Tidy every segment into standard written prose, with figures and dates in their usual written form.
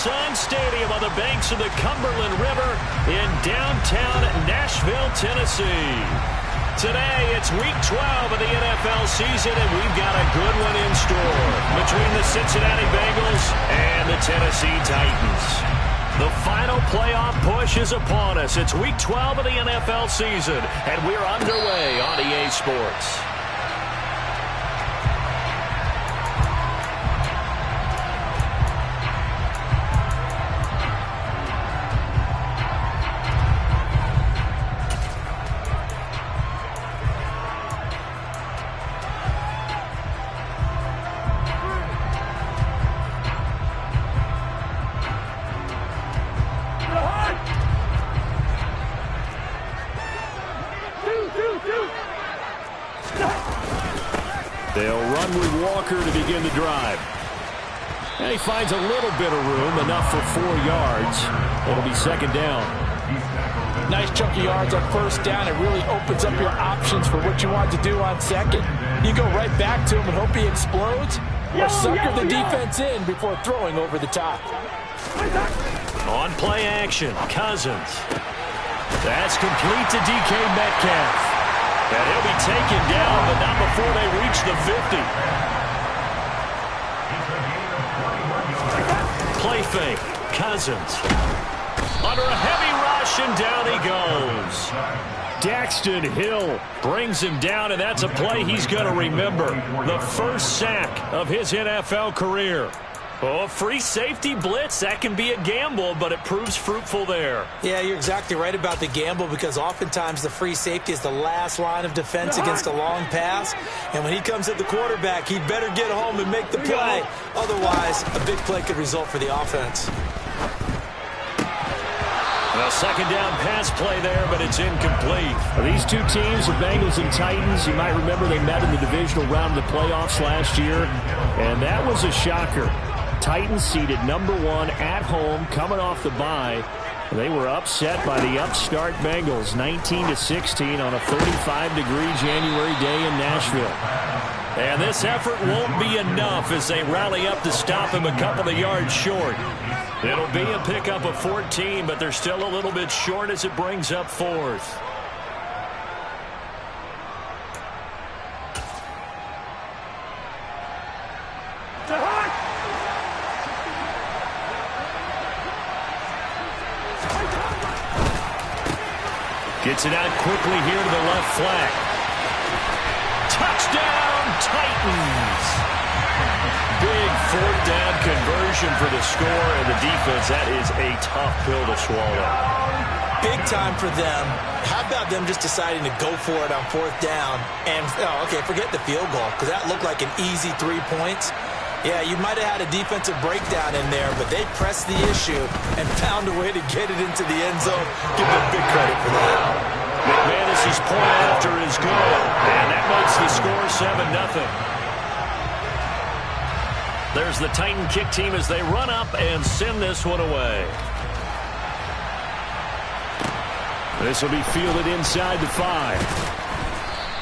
Sun Stadium on the banks of the Cumberland River in downtown Nashville, Tennessee. Today, it's Week 12 of the NFL season, and we've got a good one in store between the Cincinnati Bengals and the Tennessee Titans. The final playoff push is upon us. It's Week 12 of the NFL season, and we're underway on EA Sports. They'll run with Walker to begin the drive. And he finds a little bit of room, enough for 4 yards. It'll be second down. Nice chunk of yards on first down. It really opens up your options for what you want to do on second. You go right back to him and hope he explodes, or sucker the defense in before throwing over the top. On play action, Cousins. That's complete to DK Metcalf. And he'll be taken down, but not before they reach the 50. Play fake. Cousins. Under a heavy rush, and down he goes. Daxton Hill brings him down, and that's a play he's going to remember. The first sack of his NFL career. Oh, free safety blitz, that can be a gamble, but it proves fruitful there. Yeah, you're exactly right about the gamble, because oftentimes the free safety is the last line of defense against a long pass. And when he comes at the quarterback, he'd better get home and make the play. Otherwise, a big play could result for the offense. A second down pass play there, but it's incomplete. These two teams, the Bengals and Titans, you might remember they met in the divisional round of the playoffs last year, and that was a shocker. Titans seeded number 1 at home, coming off the bye. They were upset by the upstart Bengals, 19-16 on a 35-degree January day in Nashville. And this effort won't be enough as they rally up to stop him a couple of yards short. It'll be a pickup of 14, but they're still a little bit short as it brings up 4th. Gets it out quickly here to the left flank. Touchdown, Titans! Big 4th down conversion for the score, and the defense, that is a tough pill to swallow. Big time for them. How about them just deciding to go for it on 4th down? And, okay, forget the field goal, because that looked like an easy 3 points. Yeah, you might have had a defensive breakdown in there, but they pressed the issue and found a way to get it into the end zone. Give them big credit for that. McManus's point after is good, and that makes the score 7-0. There's the Titan kick team as they run up and send this one away. This will be fielded inside the 5.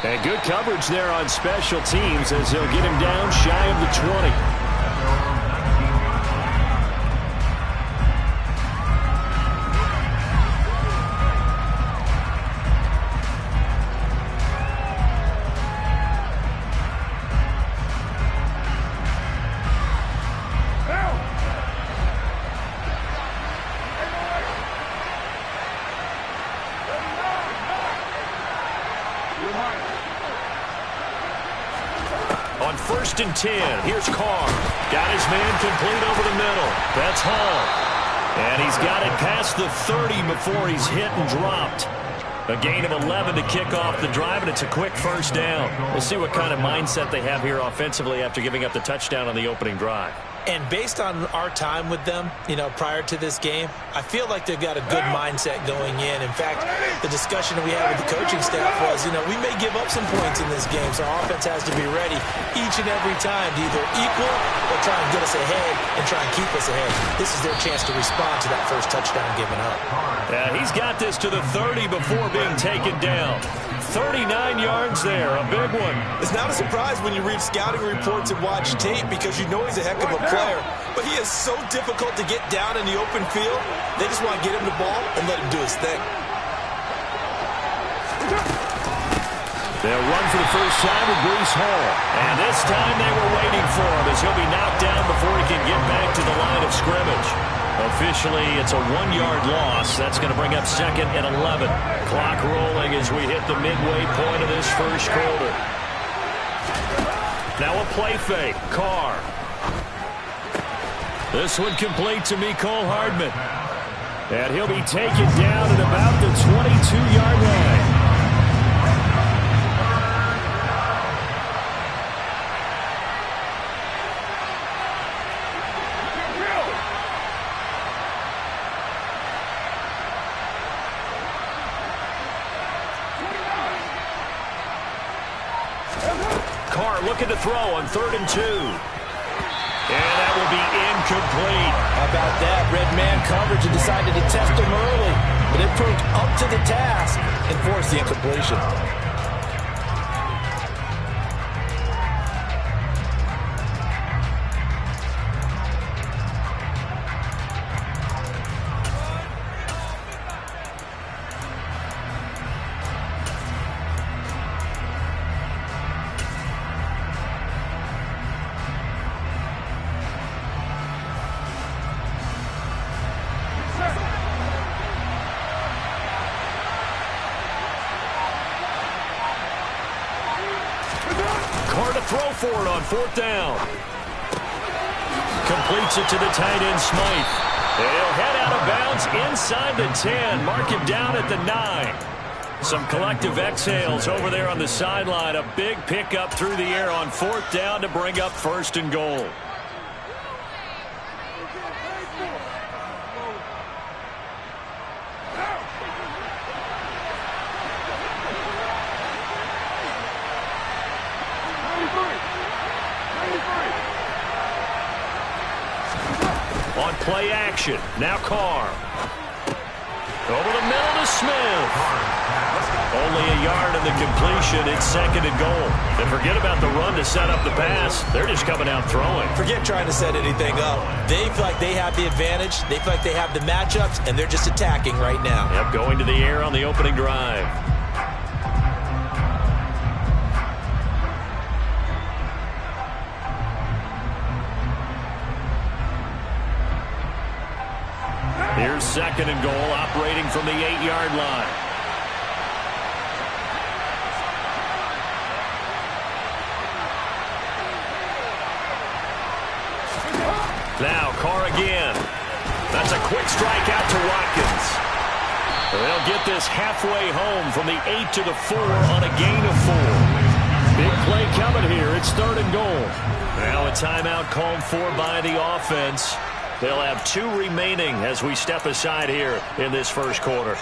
And good coverage there on special teams as they'll get him down shy of the 20. On 1st and 10, here's Carr. Got his man complete over the middle. That's Hall. And he's got it past the 30 before he's hit and dropped. A gain of 11 to kick off the drive, and it's a quick first down. We'll see what kind of mindset they have here offensively after giving up the touchdown on the opening drive. And based on our time with them, prior to this game, I feel like they've got a good mindset going in. In fact, the discussion that we had with the coaching staff was, we may give up some points in this game, so our offense has to be ready each and every time to either equal or try and get us ahead and try and keep us ahead. This is their chance to respond to that first touchdown given up. Yeah, he's got this to the 30 before being taken down. 39 yards there, a big one. It's not a surprise when you read scouting reports and watch tape, because you know he's a heck of a player. player, but he is so difficult to get down in the open field. They just want to get him the ball and let him do his thing. They'll run for the first time with Breece Hall. And this time they were waiting for him as he'll be knocked down before he can get back to the line of scrimmage. Officially, it's a 1-yard loss. That's going to bring up 2nd and 11. Clock rolling as we hit the midway point of this first quarter. Now a play fake. Carr. This one complete to Mecole Hardman. And he'll be taken down at about the 22-yard line. Carr looking to throw on 3rd and 2. And that will be incomplete. How about that? Red man coverage and decided to test him early. But it proved up to the task and forced the incompletion. Carr to throw for it on 4th down. Completes it to the tight end, Smythe. And he'll head out of bounds inside the 10. Mark him down at the 9. Some collective exhales over there on the sideline. A big pickup through the air on 4th down to bring up 1st and goal. On play action, now Carr. Over the middle to Smith. Only a yard in the completion. It's 2nd and goal. And forget about the run to set up the pass. They're just coming out throwing. Forget trying to set anything up. They feel like they have the advantage. They feel like they have the matchups, and they're just attacking right now. Yep, going to the air on the opening drive. Here's 2nd and goal, operating from the 8-yard line. Now Carr again. That's a quick strike out to Watkins. They'll get this halfway home from the 8 to the 4 on a gain of 4. Big play coming here. It's 3rd and goal. Now a timeout called for by the offense. They'll have 2 remaining as we step aside here in this first quarter.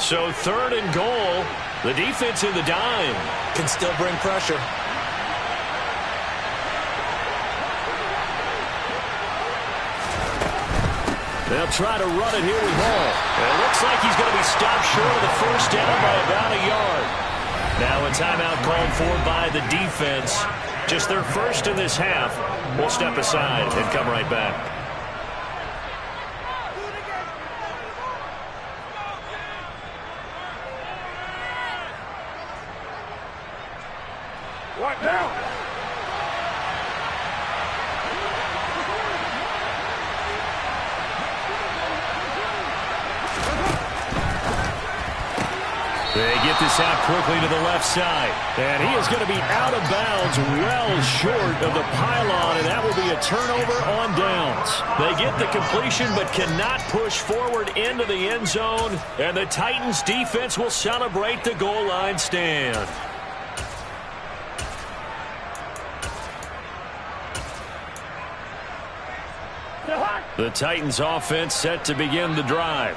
So 3rd and goal. The defense in the dime. Can still bring pressure. They'll try to run it here with Hall. It looks like he's going to be stopped short of the first down by about a yard. Now a timeout called for by the defense. Just their first in this half. We'll step aside and come right back. What now? They get this out quickly to the left side. And he is going to be out of bounds well short of the pylon, and that will be a turnover on downs. They get the completion but cannot push forward into the end zone, and the Titans defense will celebrate the goal line stand. The Titans offense set to begin the drive.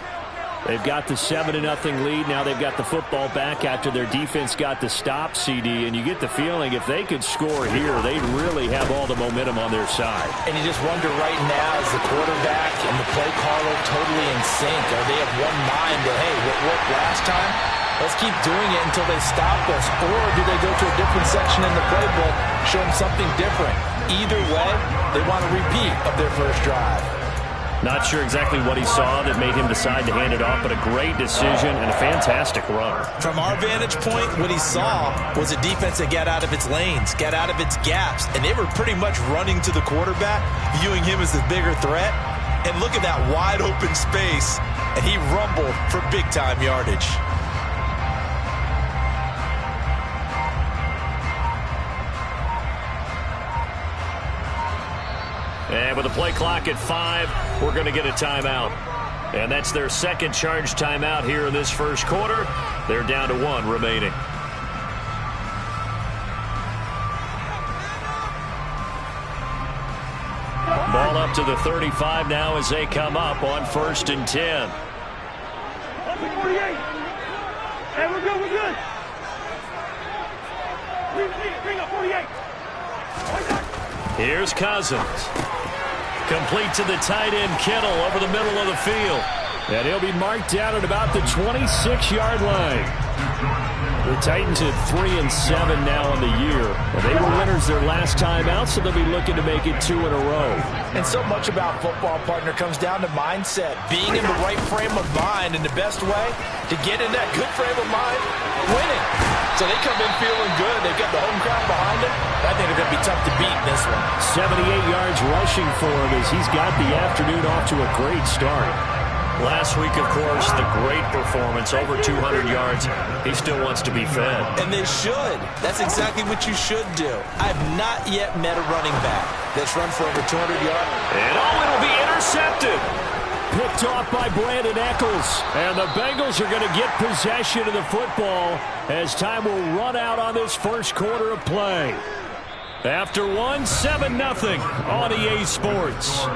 They've got the 7-0 lead. Now they've got the football back after their defense got the stop, CD. And you get the feeling if they could score here, they'd really have all the momentum on their side. And you just wonder right now, is the quarterback and the play caller totally in sync? Are they of one mind that, hey, what worked last time? Let's keep doing it until they stop us. Or do they go to a different section in the playbook, show them something different? Either way, they want a repeat of their first drive. Not sure exactly what he saw that made him decide to hand it off, but a great decision and a fantastic run. From our vantage point, what he saw was a defense that got out of its lanes, got out of its gaps, and they were pretty much running to the quarterback, viewing him as the bigger threat. And look at that wide open space, and he rumbled for big-time yardage. And with the play clock at 5, we're going to get a timeout. And that's their second charge timeout here in this first quarter. They're down to 1 remaining. Ball up to the 35 now as they come up on 1st and 10. 48. Hey, we're good, we're good. Bring up 48. Here's Cousins. Complete to the tight end, Kittle, over the middle of the field. And he'll be marked down at about the 26-yard line. The Titans at 3-7 now on the year. And they were winners their last time out, so they'll be looking to make it 2 in a row. And so much about football, partner, comes down to mindset. Being in the right frame of mind, and the best way to get in that good frame of mind, winning. So they come in feeling good. They've got the home crowd behind them. I think they're going to be tough to beat in this one. 78 yards rushing for him as he's got the afternoon off to a great start. Last week, of course, the great performance, over 200 yards. He still wants to be fed. And they should. That's exactly what you should do. I've not yet met a running back that's run for over 200 yards. And it'll be intercepted. Picked off by Brandon Echols. And the Bengals are going to get possession of the football as time will run out on this first quarter of play. After 1, 7-0 on EA Sports.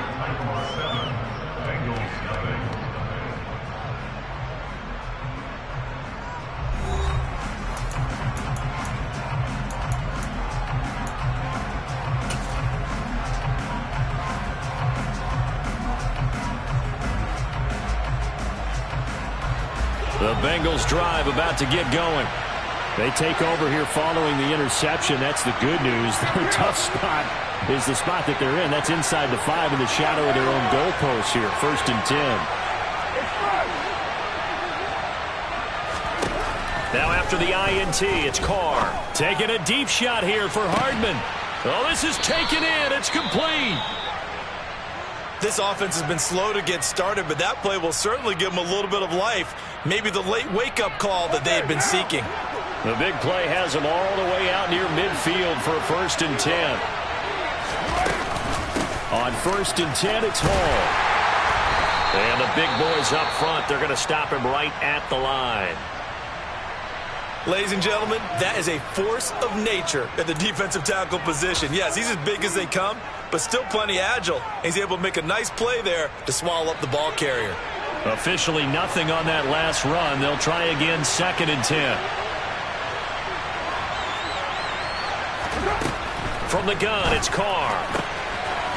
The Bengals drive about to get going. They take over here following the interception. That's the good news. Their tough spot is the spot that they're in. That's inside the 5 in the shadow of their own goalpost here. 1st and 10. Now after the INT, it's Carr. Taking a deep shot here for Hardman. Oh, this is taken in. It's complete. This offense has been slow to get started, but that play will certainly give them a little bit of life. Maybe the late wake-up call that they had been seeking. The big play has them all the way out near midfield for a 1st and 10. On 1st and 10, it's Hall. And the big boys up front, they're going to stop him right at the line. Ladies and gentlemen, that is a force of nature at the defensive tackle position. Yes, he's as big as they come, but still plenty agile. He's able to make a nice play there to swallow up the ball carrier. Officially nothing on that last run. They'll try again 2nd and 10. From the gun, it's Carr.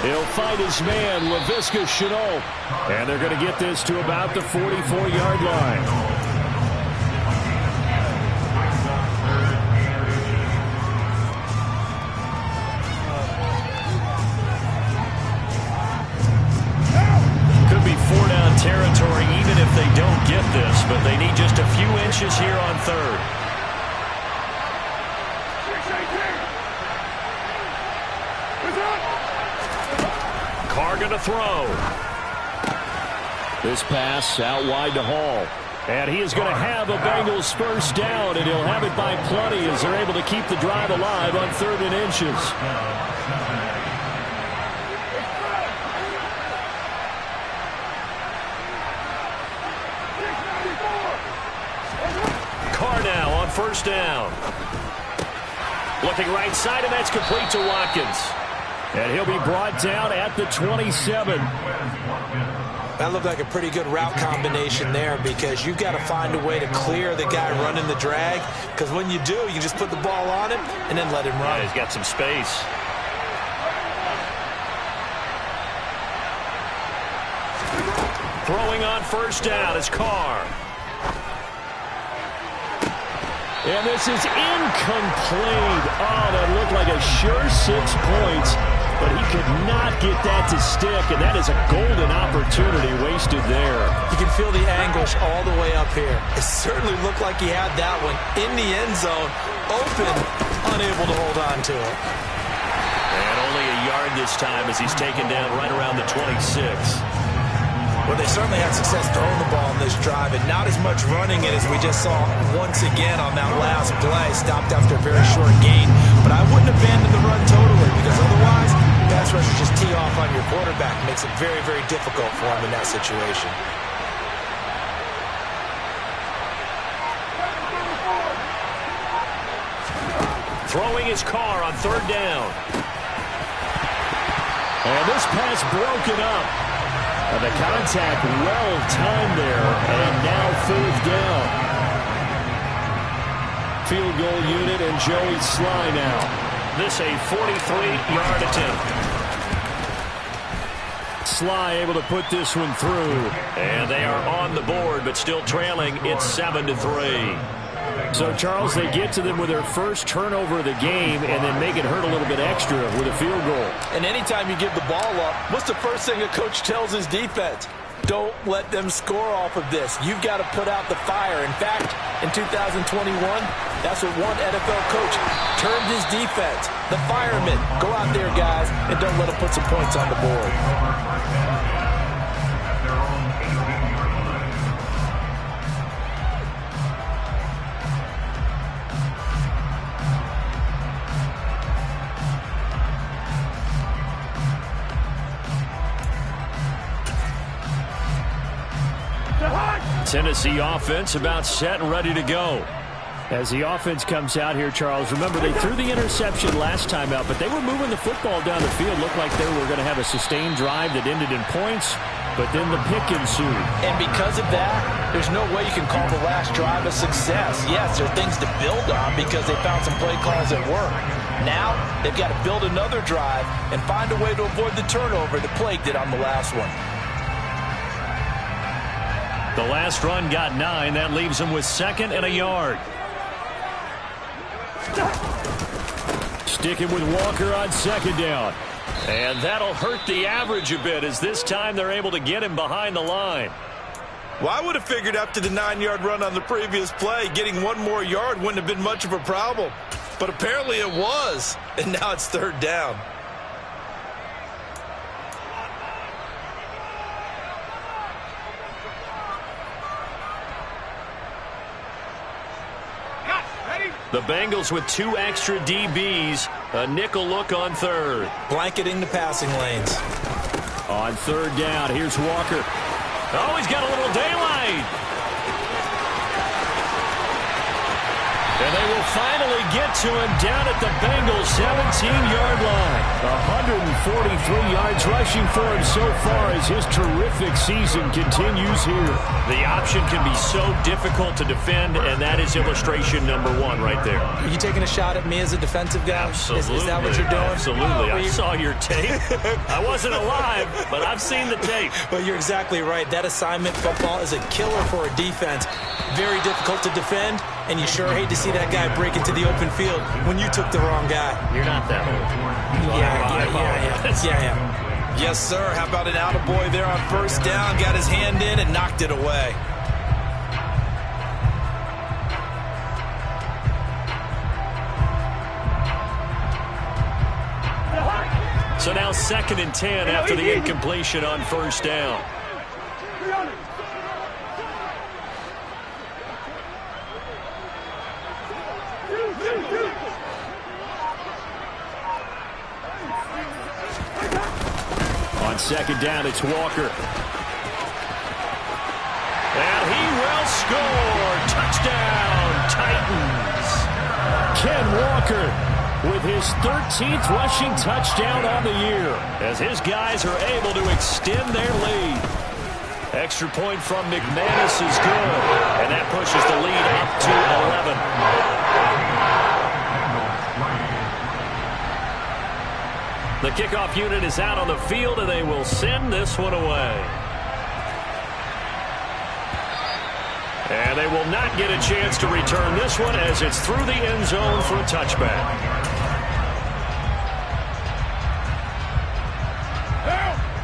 He'll find his man, Laviska Shenault. And they're going to get this to about the 44-yard line. Territory even if they don't get this, but they need just a few inches here on 3rd. Carr going to throw. This pass out wide to Hall. And he is going to have a Bengals first down, and he'll have it by plenty as they're able to keep the drive alive on 3rd and inches. Now on 1st down. Looking right side, and that's complete to Watkins. And he'll be brought down at the 27. That looked like a pretty good route combination there because you've got to find a way to clear the guy running the drag, because when you do, you can just put the ball on him and then let him run. Yeah, he's got some space. Throwing on first down is Carr. And this is incomplete. Oh, that looked like a sure 6 points, but he could not get that to stick, and that is a golden opportunity wasted there. You can feel the anguish all the way up here. It certainly looked like he had that one in the end zone, open, unable to hold on to it. And only a yard this time as he's taken down right around the 26. Well, they certainly had success throwing the ball in this drive, and not as much running it as we just saw once again on that last play. Stopped after a very short gain. But I wouldn't abandon the run totally, because otherwise, pass rushers just tee off on your quarterback. Makes it very, very difficult for him in that situation. Throwing his Carr on third down. And this pass broken up. The contact well timed there, and now fourth down. Field goal unit and Joey Sly now. This a 43-yard attempt. Sly able to put this one through. And they are on the board, but still trailing. It's 7-3. So, Charles, they get to them with their first turnover of the game and then make it hurt a little bit extra with a field goal. And anytime you give the ball up, what's the first thing a coach tells his defense? Don't let them score off of this. You've got to put out the fire. In fact, in 2021, that's what one NFL coach termed his defense. The firemen. Go out there, guys, and don't let them put some points on the board. Tennessee offense about set and ready to go. As the offense comes out here, Charles, remember they threw the interception last time out, but they were moving the football down the field. Looked like they were going to have a sustained drive that ended in points, but then the pick ensued. And because of that, there's no way you can call the last drive a success. Yes, there are things to build on because they found some play calls that work. Now, they've got to build another drive and find a way to avoid the turnover that plagued it on the last one. The last run got 9. That leaves them with 2nd and a yard. Sticking with Walker on 2nd down. And that'll hurt the average a bit as this time they're able to get him behind the line. Well, I would have figured after the 9-yard run on the previous play, getting one more yard wouldn't have been much of a problem. But apparently it was, and now it's 3rd down. The Bengals with 2 extra DBs. A nickel look on 3rd. Blanketing the passing lanes. On 3rd down, here's Walker. Oh, he's got a little daylight. And they will finally get to him down at the Bengals' 17-yard line. 143 yards rushing for him so far as his terrific season continues here. The option can be so difficult to defend, and that is illustration number 1 right there. Are you taking a shot at me as a defensive guy? Absolutely. Is that what you're doing? Absolutely. I saw your tape. I wasn't alive, but I've seen the tape. Well, you're exactly right. That assignment football is a killer for a defense. Very difficult to defend, and you sure hate to see that guy break into the open field when you took the wrong guy. You're not that old. Yeah. Yes, sir. How about an attaboy there on 1st down? Got his hand in and knocked it away. So now 2nd and 10 after the incompletion on 1st down. On 2nd down, it's Walker. And he will score. Touchdown, Titans. Ken Walker with his 13th rushing touchdown on the year, as his guys are able to extend their lead. Extra point from McManus is good, and that pushes the lead up to 11. The kickoff unit is out on the field, and they will send this one away. And they will not get a chance to return this one as it's through the end zone for a touchback.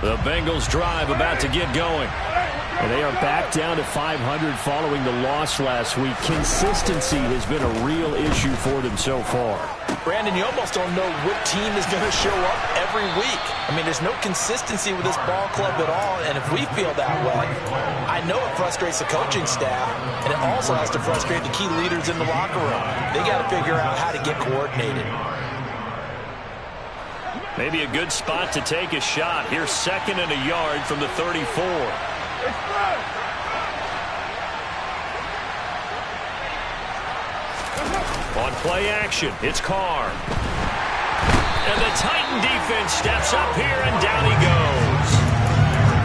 The Bengals drive about to get going. And they are back down to 500 following the loss last week. Consistency has been a real issue for them so far. Brandon, you almost don't know what team is going to show up every week. I mean, there's no consistency with this ball club at all, and if we feel that way, I know it frustrates the coaching staff, and it also has to frustrate the key leaders in the locker room. They got to figure out how to get coordinated. Maybe a good spot to take a shot. Here's 2nd and a yard from the 34. On play action, it's Carr. And the Titan defense steps up here, and down he goes.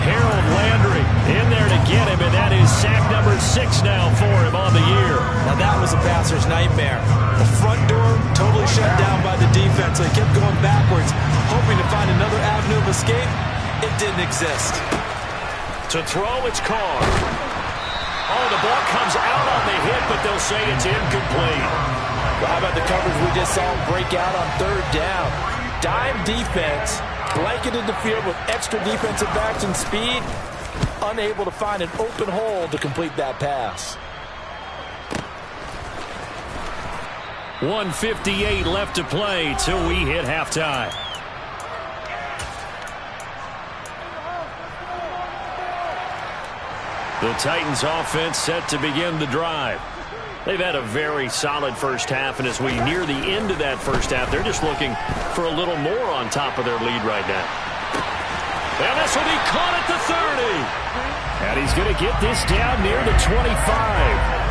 Harold Landry in there to get him, and that is sack number 6 now for him on the year. Now that was a passer's nightmare. The front door totally shut down by the defense, so he kept going backwards, hoping to find another avenue of escape. It didn't exist. To throw, it's Carr. Oh, the ball comes out on the hit, but they'll say it's incomplete. Well, how about the coverage we just saw break out on 3rd down? Dime defense, blanketed the field with extra defensive backs and speed, unable to find an open hole to complete that pass. 1:58 left to play till we hit halftime. The Titans offense set to begin the drive. They've had a very solid first half, and as we near the end of that first half, they're just looking for a little more on top of their lead right now. And this will be caught at the 30. And he's going to get this down near the 25.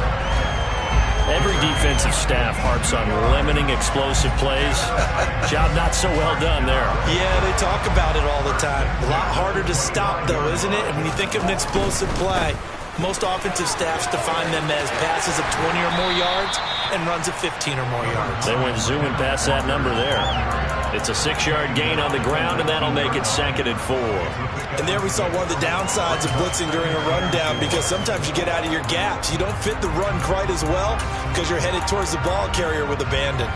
Every defensive staff harps on limiting explosive plays. Job not so well done there. Yeah, they talk about it all the time. A lot harder to stop, though, isn't it? And when you think of an explosive play, most offensive staffs define them as passes of 20 or more yards and runs of 15 or more yards. They went zooming past that number there. It's a 6-yard gain on the ground, and that'll make it 2nd and 4. And there we saw one of the downsides of blitzing during a rundown, because sometimes you get out of your gaps. You don't fit the run quite as well because you're headed towards the ball carrier with abandon.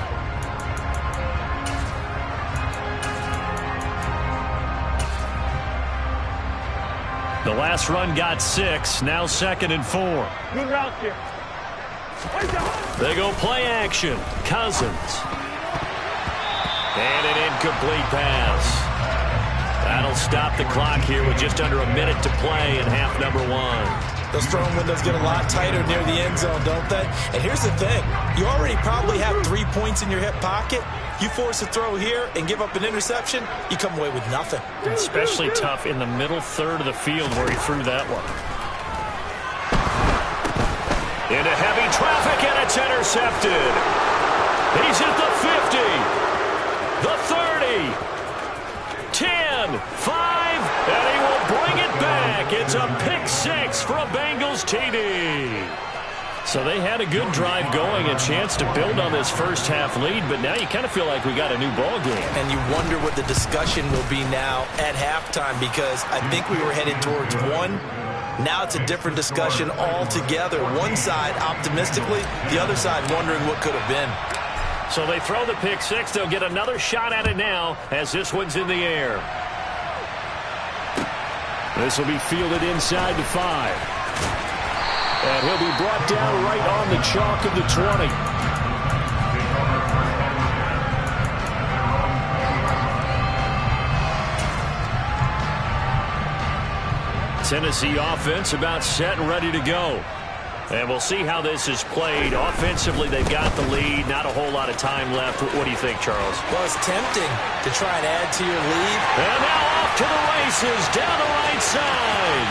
The last run got 6, now 2nd and 4. Good route here. They go play action. Cousins. And an incomplete pass. That'll stop the clock here with just under a minute to play in half number 1. Those throwing windows get a lot tighter near the end zone, don't they? And here's the thing. You already probably have 3 points in your hip pocket. You force a throw here and give up an interception, you come away with nothing. Especially tough in the middle third of the field where he threw that one. Into heavy traffic, and it's intercepted. He's at the 50, the 30, 10, 5, and he will bring it back. It's a pick 6 for a Bengals TD. So they had a good drive going, a chance to build on this first half lead, but now you kind of feel like we got a new ball game. And you wonder what the discussion will be now at halftime, because I think we were headed towards 1. Now it's a different discussion altogether. One side optimistically, the other side wondering what could have been. So they throw the pick 6. They'll get another shot at it now as this one's in the air. This will be fielded inside the 5. And he'll be brought down right on the chalk of the 20. Tennessee offense about set and ready to go. And we'll see how this is played. Offensively, they've got the lead. Not a whole lot of time left. What do you think, Charles? Well, it's tempting to try and add to your lead. And now off to the races down the right side.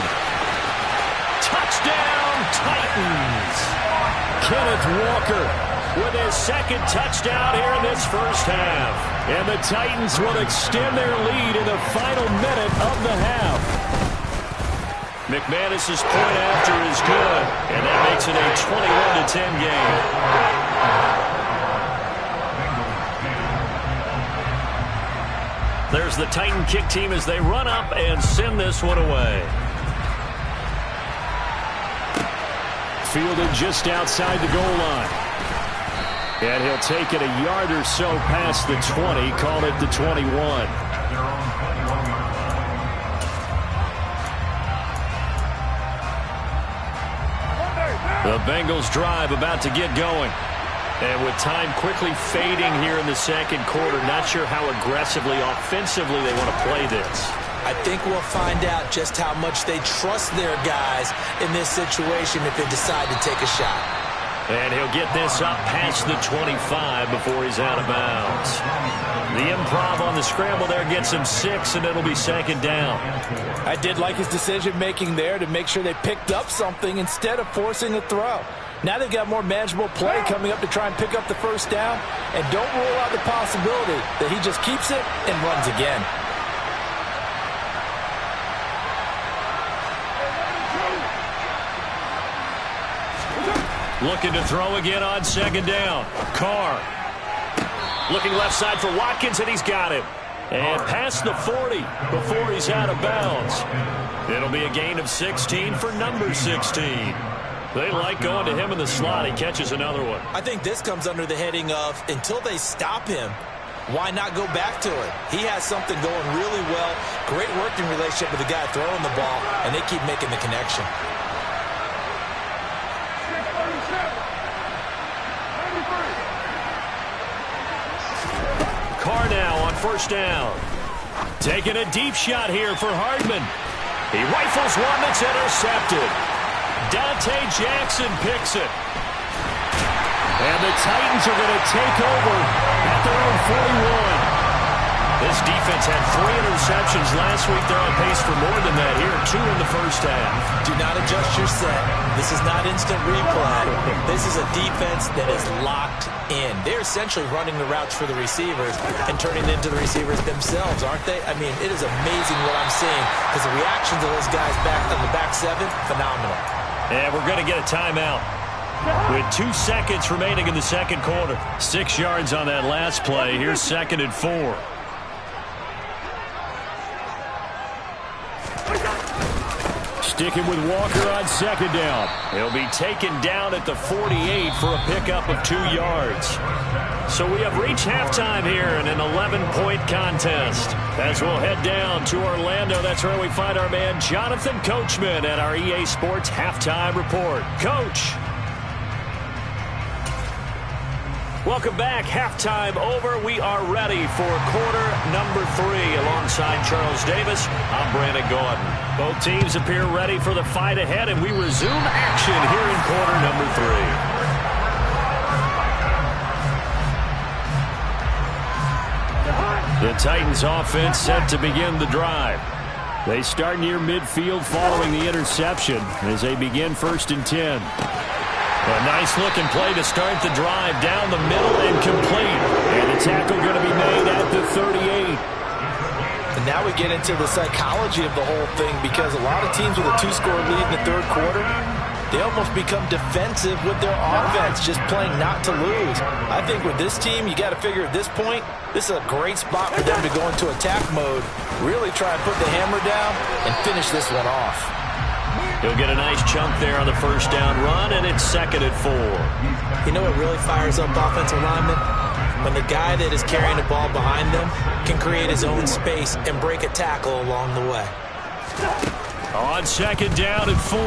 Touchdown, Titans. Kenneth Walker with his 2nd touchdown here in this first half. And the Titans will extend their lead in the final minute of the half. McManus's point after is good, and that makes it a 21-10 game. There's the Titan kick team as they run up and send this one away. Fielded just outside the goal line. And he'll take it a yard or so past the 20, call it the 21. The Bengals drive about to get going. And with time quickly fading here in the second quarter, not sure how aggressively, offensively they want to play this. I think we'll find out just how much they trust their guys in this situation if they decide to take a shot. And he'll get this up past the 25 before he's out of bounds. The improv on the scramble there gets him 6, and it'll be second down. I did like his decision-making there to make sure they picked up something instead of forcing a throw. Now they've got more manageable play coming up to try and pick up the first down, and don't rule out the possibility that he just keeps it and runs again. Looking to throw again on second down. Carr. Looking left side for Watkins, and he's got it. And past the 40 before he's out of bounds. It'll be a gain of 16 for number 16. They like going to him in the slot. He catches another one. I think this comes under the heading of until they stop him, why not go back to it? He has something going really well. Great working relationship with the guy throwing the ball, and they keep making the connection. Carr now on first down. Taking a deep shot here for Hardman. He rifles one that's intercepted. Dante Jackson picks it. And the Titans are going to take over at their own 41. This defense had 3 interceptions last week. They're on pace for more than that here. 2 in the first half. Do not adjust your set. This is not instant replay. This is a defense that is locked in. They're essentially running the routes for the receivers and turning it into the receivers themselves, aren't they? I mean, it is amazing what I'm seeing because the reactions of those guys back on the back 7, phenomenal. And we're going to get a timeout with 2 seconds remaining in the second quarter. 6 yards on that last play. Here's second and 4. Sticking with Walker on second down. He'll be taken down at the 48 for a pickup of 2 yards. So we have reached halftime here in an 11-point contest. As we'll head down to Orlando, that's where we find our man Jonathan Coachman at our EA Sports Halftime Report. Coach. Welcome back. Halftime over. We are ready for quarter number 3 alongside Charles Davis. I'm Brandon Gordon. Both teams appear ready for the fight ahead, and we resume action here in quarter number 3. The Titans offense set to begin the drive. They start near midfield following the interception as they begin 1st and 10. A nice-looking play to start the drive down the middle and complete. And the tackle going to be made at the 38. And now we get into the psychology of the whole thing because a lot of teams with a 2-score lead in the third quarter, they almost become defensive with their offense, just playing not to lose. I think with this team, you got to figure at this point, this is a great spot for them to go into attack mode, really try and put the hammer down and finish this one off. He'll get a nice chunk there on the first down run, and it's second and 4. You know what really fires up offensive linemen? When the guy that is carrying the ball behind them can create his own space and break a tackle along the way. On second down and 4,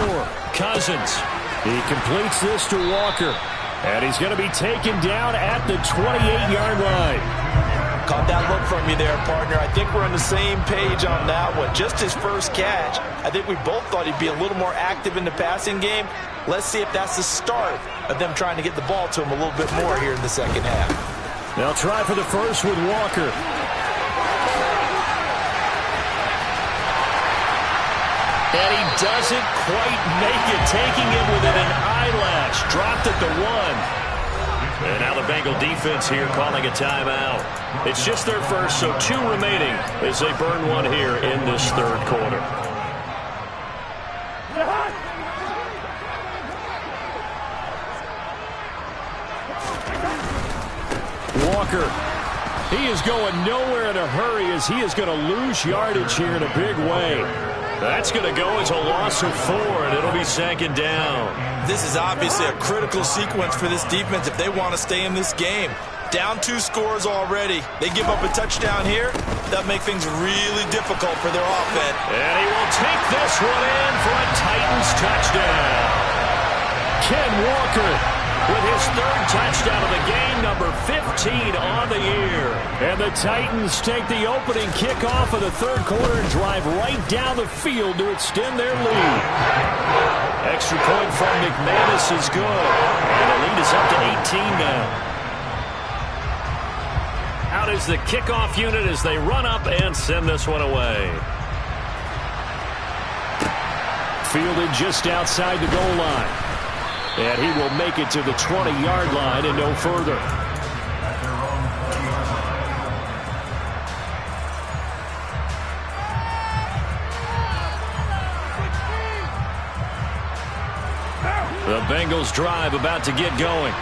Cousins. He completes this to Walker. And he's going to be taken down at the 28-yard line. Caught that look from you there, partner. I think we're on the same page on that one. Just his first catch. I think we both thought he'd be a little more active in the passing game. Let's see if that's the start of them trying to get the ball to him a little bit more here in the second half. They'll try for the first with Walker. And he doesn't quite make it, taking it within an eyelash. Dropped at the 1. And now the Bengal defense here calling a timeout. It's just their first, so 2 remaining as they burn one here in this third quarter. Walker. He is going nowhere in a hurry as he is going to lose yardage here in a big way. That's going to go as a loss of 4, and it'll be second down. This is obviously a critical sequence for this defense if they want to stay in this game. Down 2 scores already. They give up a touchdown here. That'll make things really difficult for their offense. And he will take this one in for a Titans touchdown. Ken Walker with his 3rd touchdown of the game, number 15 on the year. And the Titans take the opening kickoff of the 3rd quarter and drive right down the field to extend their lead. Extra point from McManus is good. And the lead is up to 18 now. Out is the kickoff unit as they run up and send this one away. Fielded just outside the goal line. And he will make it to the 20-yard line and no further. The Bengals drive about to get going.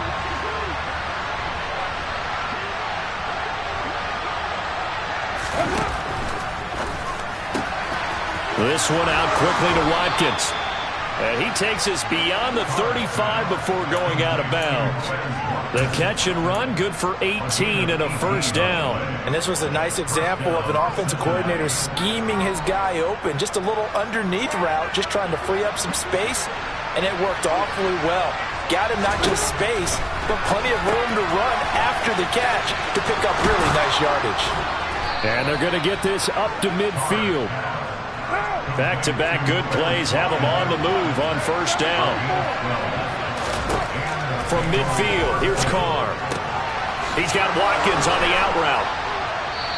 This one out quickly to Watkins. And he takes us beyond the 35 before going out of bounds. The catch and run, good for 18 and a first down. And this was a nice example of an offensive coordinator scheming his guy open. Just a little underneath route, just trying to free up some space. And it worked awfully well. Got him not just space, but plenty of room to run after the catch to pick up really nice yardage. And they're going to get this up to midfield. Back-to-back good plays have them on the move on first down. From midfield, here's Carr. He's got Watkins on the out route.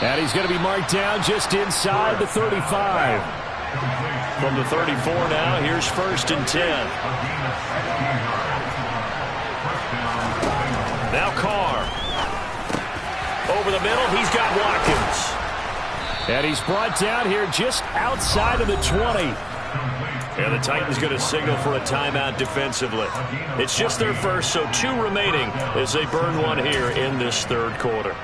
And he's going to be marked down just inside the 35. From the 34 now, here's 1st and 10. Now Carr. Over the middle, he's got Watkins. And he's brought down here just outside of the 20. And the Titans going to signal for a timeout defensively. It's just their first, so 2 remaining as they burn one here in this 3rd quarter.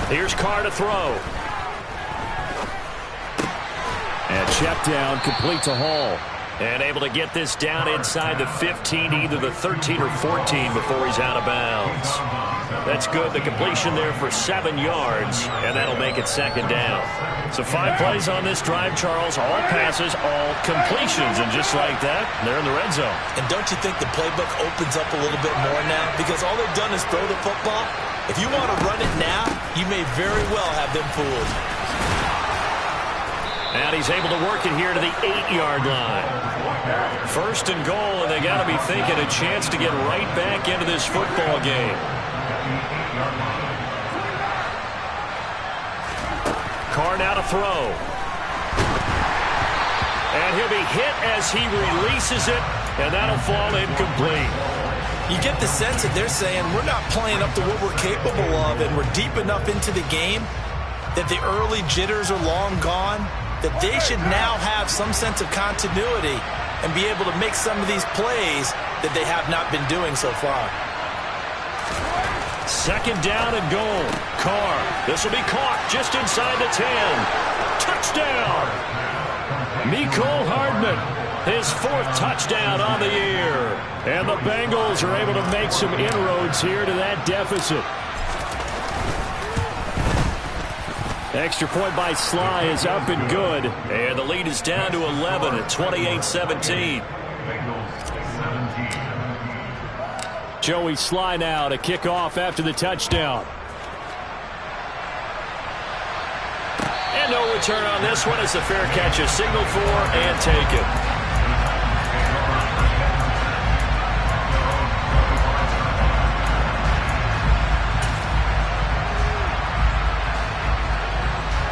Here's Carr to throw. And check down, complete to Hall. And able to get this down inside the 15, either the 13 or 14 before he's out of bounds. That's good. The completion there for 7 yards, and that'll make it second down. So 5 plays on this drive, Charles. All passes, all completions. And just like that, they're in the red zone. And don't you think the playbook opens up a little bit more now? Because all they've done is throw the football. If you want to run it now, you may very well have them fooled. And he's able to work it here to the 8-yard line. 1st and goal, and they got to be thinking a chance to get right back into this football game. Carr now to throw. And he'll be hit as he releases it, and that'll fall incomplete. You get the sense that they're saying we're not playing up to what we're capable of, and we're deep enough into the game that the early jitters are long gone, that they should now have some sense of continuity and be able to make some of these plays that they have not been doing so far. 2nd down and goal. Carr. This will be caught just inside the 10. Touchdown! Mecole Hardman. His 4th touchdown on the year. And the Bengals are able to make some inroads here to that deficit. Extra point by Sly is up and good. And the lead is down to 11 at 28-17. Joey Sly now to kick off after the touchdown. And no return on this one as the fair catch is signaled for and taken.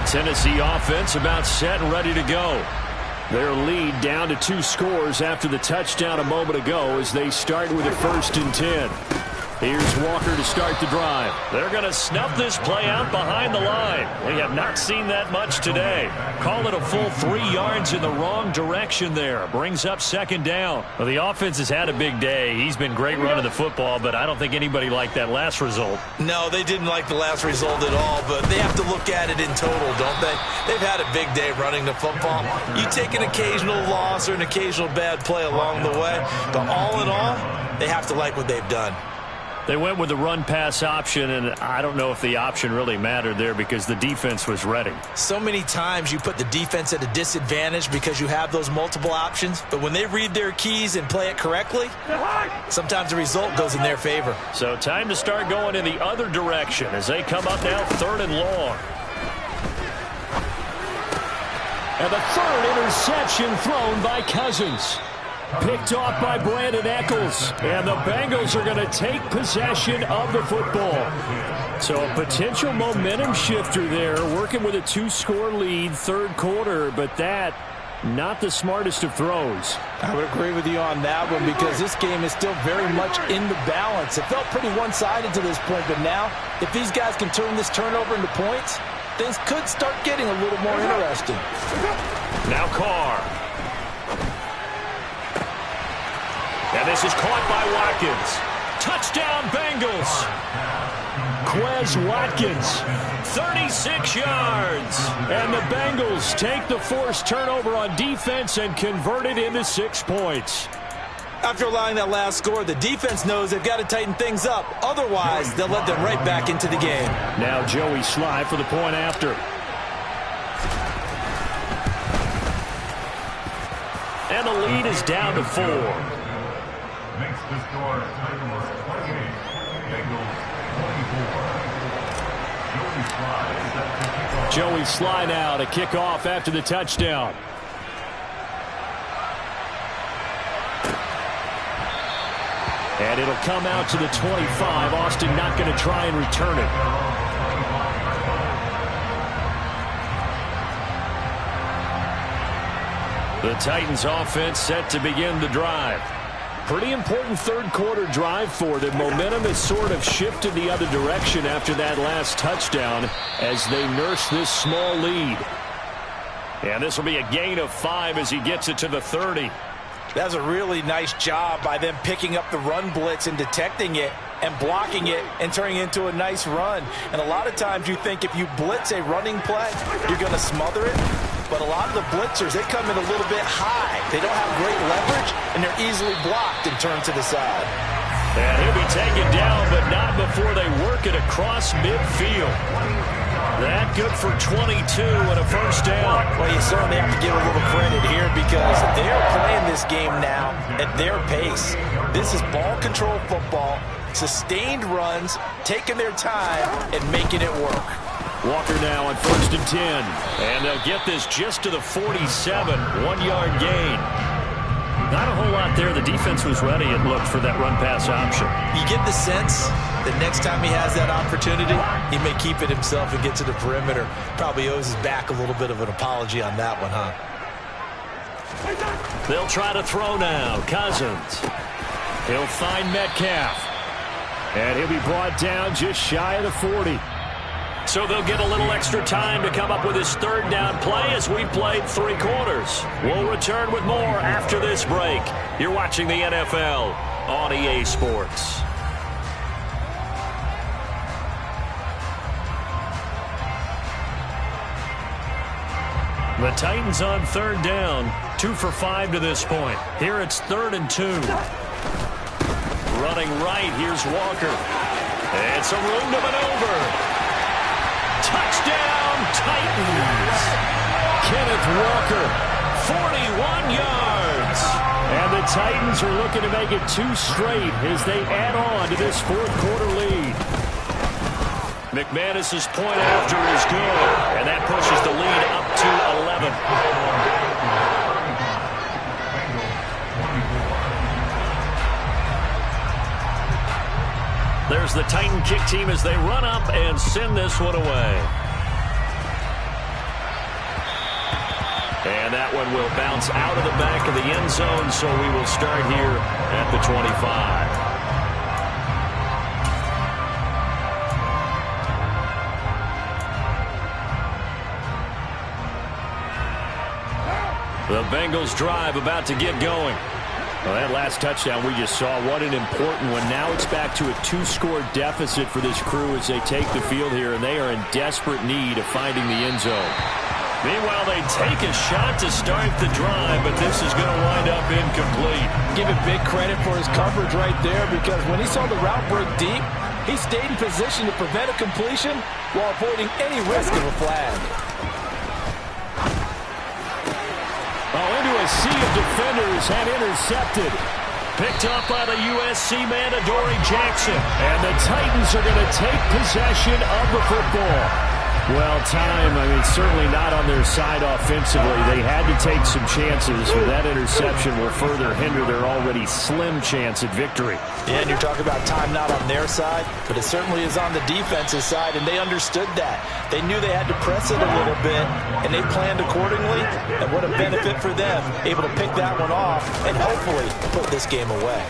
Tennessee offense about set and ready to go. Their lead down to 2 scores after the touchdown a moment ago as they start with a 1st and 10. Here's Walker to start the drive. They're going to snuff this play out behind the line. We have not seen that much today. Call it a full 3 yards in the wrong direction there. Brings up second down. Well, the offense has had a big day. He's been great running the football, but I don't think anybody liked that last result. No, they didn't like the last result at all, but they have to look at it in total, don't they? They've had a big day running the football. You take an occasional loss or an occasional bad play along the way, but all in all, they have to like what they've done. They went with the run-pass option, and I don't know if the option really mattered there because the defense was ready. So many times you put the defense at a disadvantage because you have those multiple options, but when they read their keys and play it correctly, sometimes the result goes in their favor. So time to start going in the other direction as they come up now 3rd and long. And the 3rd interception thrown by Cousins. Picked off by Brandon Echols. And the Bengals are going to take possession of the football. So a potential momentum shifter there, working with a 2-score lead, 3rd quarter, but that not the smartest of throws. I would agree with you on that one because this game is still very much in the balance. It felt pretty one-sided to this point, but now if these guys can turn this turnover into points, things could start getting a little more interesting. Now Carr. And this is caught by Watkins. Touchdown, Bengals. Quez Watkins. 36 yards. And the Bengals take the forced turnover on defense and convert it into 6 points. After allowing that last score, the defense knows they've got to tighten things up. Otherwise, they'll let them right back into the game. Now Joey Sly for the point after. And the lead is down to 4. Makes the score Titans 28, Bengals 24. Joey Sly now to kick off after the touchdown. And it'll come out to the 25. Austin not going to try and return it. The Titans offense set to begin the drive. Pretty important 3rd quarter drive for them. Momentum has sort of shifted the other direction after that last touchdown as they nurse this small lead. And this will be a gain of 5 as he gets it to the 30. That's a really nice job by them picking up the run blitz and detecting it and blocking it and turning it into a nice run. And a lot of times you think if you blitz a running play, you're going to smother it. But a lot of the blitzers, they come in a little bit high. They don't have great leverage, and they're easily blocked and turned to the side. And he'll be taken down, but not before they work it across midfield. That good for 22 and a first down. Well, you certainly have to give a little credit here because they're playing this game now at their pace. This is ball control football, sustained runs, taking their time, and making it work. Walker now on 1st and 10. And they'll get this just to the 47, 1-yard gain. Not a whole lot there. The defense was ready, it looked, for that run-pass option. You get the sense that next time he has that opportunity, he may keep it himself and get to the perimeter. Probably owes his back a little bit of an apology on that one, huh? They'll try to throw now. Cousins. He'll find Metcalf. And he'll be brought down just shy of the 40. So they'll get a little extra time to come up with his 3rd down play as we played 3 quarters. We'll return with more after this break. You're watching the NFL on EA Sports. The Titans on 3rd down, 2 for 5 to this point. Here it's 3rd and 2. Running right, here's Walker. And some room to maneuver. Touchdown, Titans. Kenneth Walker. 41 yards. And the Titans are looking to make it 2 straight as they add on to this 4th quarter lead. McManus's point after is good, and that pushes the lead up to 11. There's the Titan kick team as they run up and send this one away. And that one will bounce out of the back of the end zone, so we will start here at the 25. The Bengals drive about to get going. Well, that last touchdown we just saw, what an important one. Now it's back to a 2-score deficit for this crew as they take the field here, and they are in desperate need of finding the end zone. Meanwhile, they take a shot to start the drive, but this is going to wind up incomplete. Give it big credit for his coverage right there, because when he saw the route break deep, he stayed in position to prevent a completion while avoiding any risk of a flag. Into a sea of defenders and intercepted. Picked up by the USC man, Adoree Jackson. And the Titans are going to take possession of the football. Well, time, certainly not on their side offensively. They had to take some chances, but that interception will further hinder their already slim chance at victory. Yeah, and you're talking about time not on their side, but it certainly is on the defensive side, and they understood that. They knew they had to press it a little bit, and they planned accordingly, and what a benefit for them, able to pick that one off and hopefully put this game away.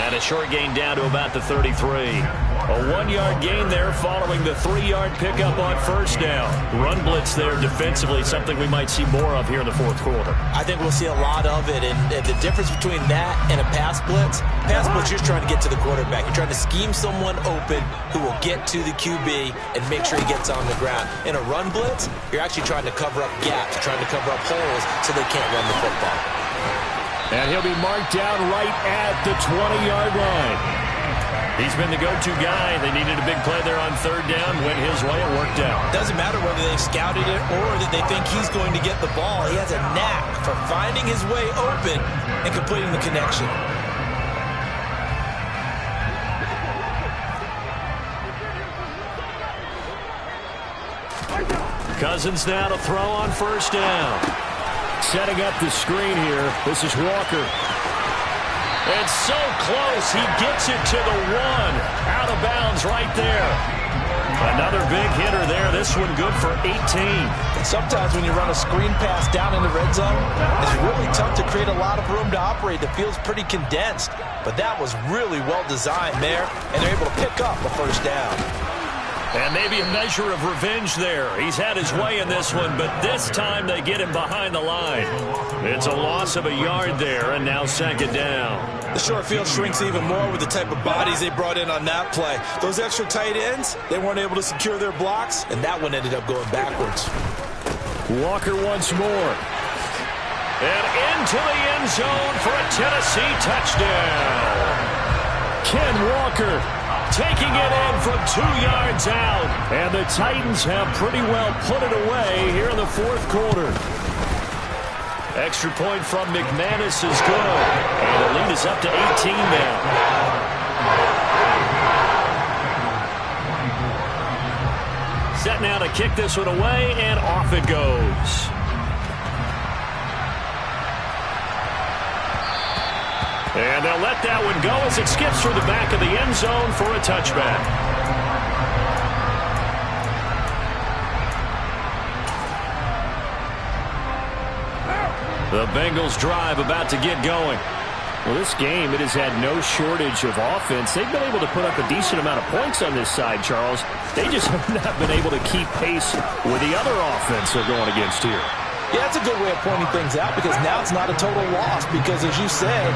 And a short gain down to about the 33. A 1-yard gain there following the 3-yard pickup on first down. Run blitz there defensively, something we might see more of here in the fourth quarter. I think we'll see a lot of it, and the difference between that and a pass blitz, you're trying to get to the quarterback. You're trying to scheme someone open who will get to the QB and make sure he gets on the ground. In a run blitz, you're actually trying to cover up gaps, trying to cover up holes so they can't run the football. And he'll be marked down right at the 20-yard line. He's been the go-to guy. They needed a big play there on third down. Went his way. It worked out. Doesn't matter whether they scouted it or that they think he's going to get the ball. He has a knack for finding his way open and completing the connection. Cousins now to throw on first down. Setting up the screen here. This is Walker. It's so close. He gets it to the 1. Out of bounds right there. Another big hitter there. This one good for 18. Sometimes when you run a screen pass down in the red zone, it's really tough to create a lot of room to operate. The field's pretty condensed. But that was really well designed there, and they're able to pick up the first down. And maybe a measure of revenge there. He's had his way in this one, but this time they get him behind the line. It's a loss of a yard there, and now second down. The short field shrinks even more with the type of bodies they brought in on that play. Those extra tight ends, they weren't able to secure their blocks, and that one ended up going backwards. Walker once more. And into the end zone for a Tennessee touchdown. Ken Walker taking it in from 2 yards out. And the Titans have pretty well put it away here in the fourth quarter. Extra point from McManus is good. And the lead is up to 18 now. Set now to kick this one away, and off it goes. And they'll let that one go as it skips through the back of the end zone for a touchback. The Bengals drive about to get going. Well, this game, it has had no shortage of offense. They've been able to put up a decent amount of points on this side, Charles. They just have not been able to keep pace with the other offense they're going against here. Yeah, that's a good way of pointing things out, because now it's not a total loss, because as you said,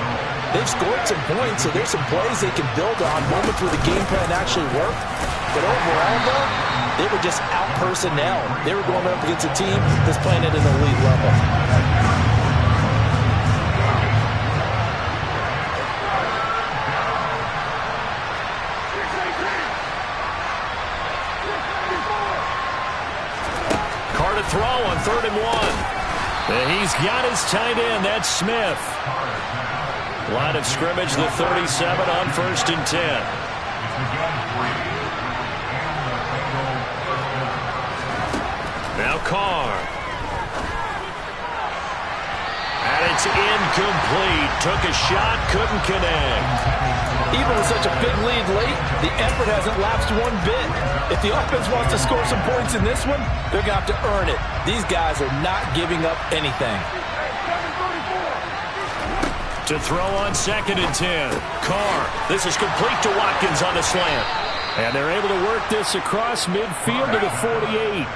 they've scored some points, so there's some plays they can build on, moments where the game plan actually worked. But overall, though, they were just out personnel. They were going up against a team that's playing at an elite level. Carr to throw on 3rd and 1. And he's got his tight end. That's Smith. Line of scrimmage, the 37 on 1st and 10. Now Carr. And it's incomplete. Took a shot, couldn't connect. Even with such a big lead late, the effort hasn't lapsed one bit. If the offense wants to score some points in this one, they're going to have to earn it. These guys are not giving up anything. To throw on 2nd and 10. Carr. This is complete to Watkins on the slant. And they're able to work this across midfield to the 48.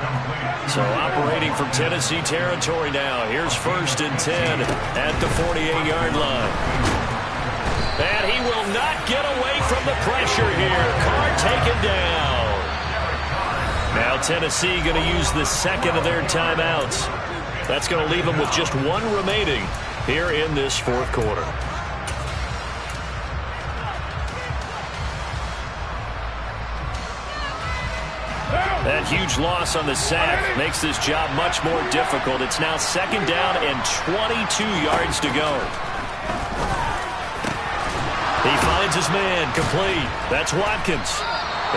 So operating from Tennessee territory now. Here's 1st and 10 at the 48-yard line. And he will not get away from the pressure here. Carr taken down. Now Tennessee going to use the second of their timeouts. That's going to leave them with just one remaining here in this fourth quarter. That huge loss on the sack makes this job much more difficult. It's now 2nd down and 22 yards to go. He finds his man complete. That's Watkins.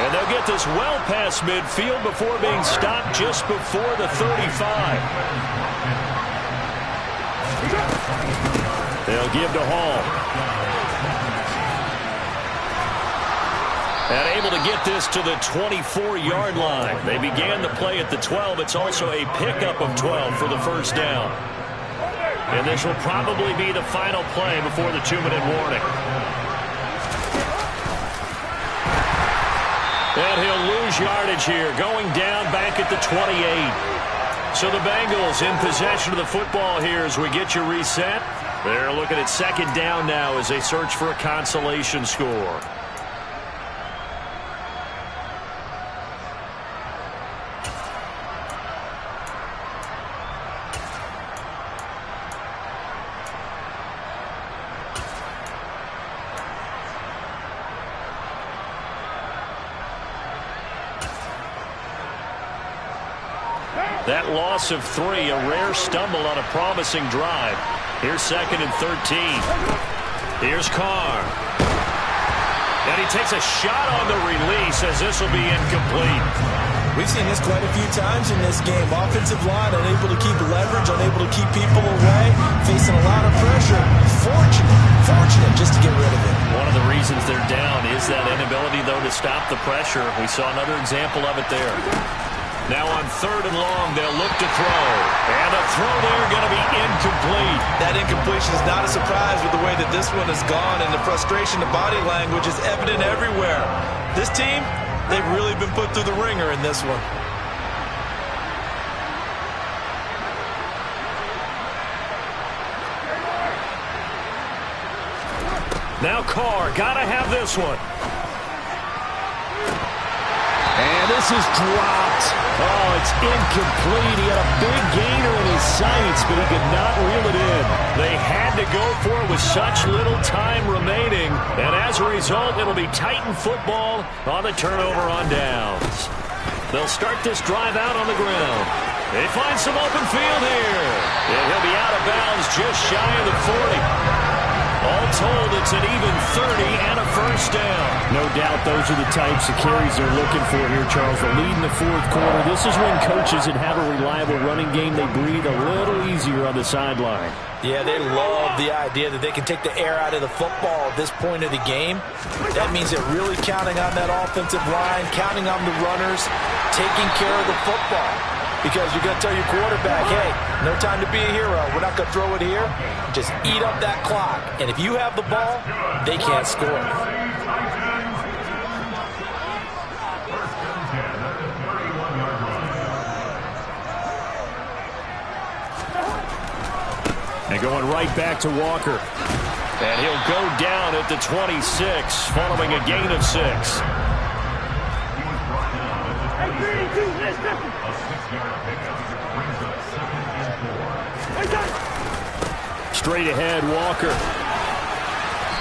And they'll get this well past midfield before being stopped just before the 35. They'll give to Hall. And able to get this to the 24-yard line. They began the play at the 12. It's also a pickup of 12 for the first down. And this will probably be the final play before the 2-minute warning. And he'll lose yardage here, going down back at the 28. So the Bengals in possession of the football here as we get you reset. They're looking at 2nd down now as they search for a consolation score. That loss of 3, a rare stumble on a promising drive. Here's 2nd and 13. Here's Carr. And he takes a shot on the release as this will be incomplete. We've seen this quite a few times in this game. Offensive line unable to keep leverage, unable to keep people away, facing a lot of pressure. Fortunate just to get rid of it. One of the reasons they're down is that inability, though, to stop the pressure. We saw another example of it there. Now on 3rd and long, they'll look to throw. And a throw there going to be incomplete. That incompletion is not a surprise with the way that this one has gone, and the frustration, the body language is evident everywhere. This team, they've really been put through the ringer in this one. Now Carr, got to have this one. And this is dropped. Oh, it's incomplete. He had a big gainer in his sights, but he could not reel it in. They had to go for it with such little time remaining. And as a result, it'll be Titan football on the turnover on downs. They'll start this drive out on the ground. They find some open field here. And he'll be out of bounds just shy of the 40. All told, it's an even 30 and a first down. No doubt those are the types of carries they're looking for here, Charles. The lead in the fourth quarter. This is when coaches that have a reliable running game, they breathe a little easier on the sideline. Yeah, they love the idea that they can take the air out of the football at this point of the game. That means they're really counting on that offensive line, counting on the runners, taking care of the football. Because you're going to tell your quarterback, hey, no time to be a hero. We're not going to throw it here. Just eat up that clock. And if you have the ball, they can't score. And going right back to Walker. And he'll go down at the 26, following a gain of 6. Straight ahead, Walker.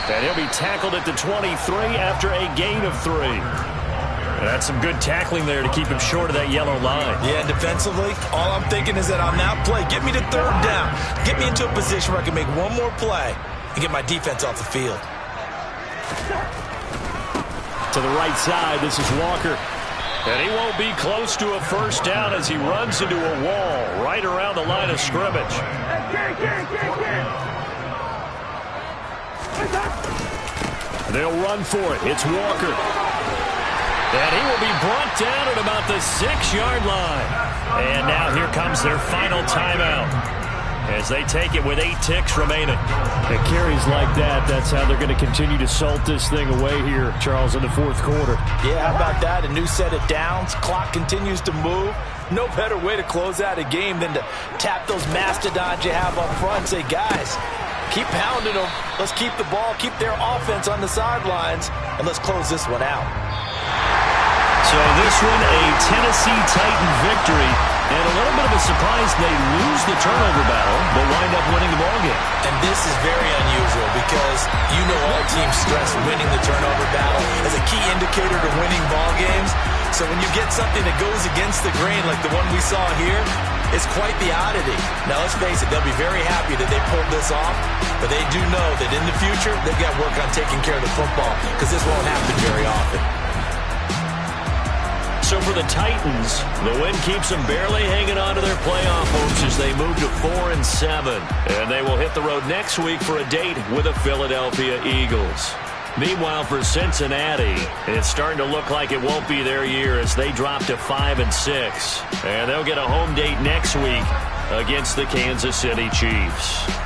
And he'll be tackled at the 23 after a gain of 3. And that's some good tackling there to keep him short of that yellow line. Yeah, and defensively, all I'm thinking is that on that play, get me to 3rd down. Get me into a position where I can make one more play and get my defense off the field. To the right side, this is Walker. And he won't be close to a first down as he runs into a wall right around the line of scrimmage. They'll run for it. It's Walker. And he will be brought down at about the 6-yard line. And now here comes their final timeout. as they take it with 8 ticks remaining. And carries like that, that's how they're going to continue to salt this thing away here, Charles, in the fourth quarter. Yeah, how about that? A new set of downs. Clock continues to move. No better way to close out a game than to tap those mastodons you have up front and say, guys, keep pounding them. Let's keep the ball, keep their offense on the sidelines, and let's close this one out. So this one, a Tennessee Titan victory, and a little bit of a surprise they lose the turnover battle, but wind up winning the ballgame. And this is very unusual because you know all teams stress winning the turnover battle as a key indicator to winning ball games. So when you get something that goes against the grain like the one we saw here, it's quite the oddity. Now, let's face it, they'll be very happy that they pulled this off, but they do know that in the future, they've got to work on taking care of the football because this won't happen very often. So for the Titans, the win keeps them barely hanging on to their playoff hopes as they move to 4-7. And they will hit the road next week for a date with the Philadelphia Eagles. Meanwhile, for Cincinnati, it's starting to look like it won't be their year as they drop to 5-6. And they'll get a home date next week against the Kansas City Chiefs.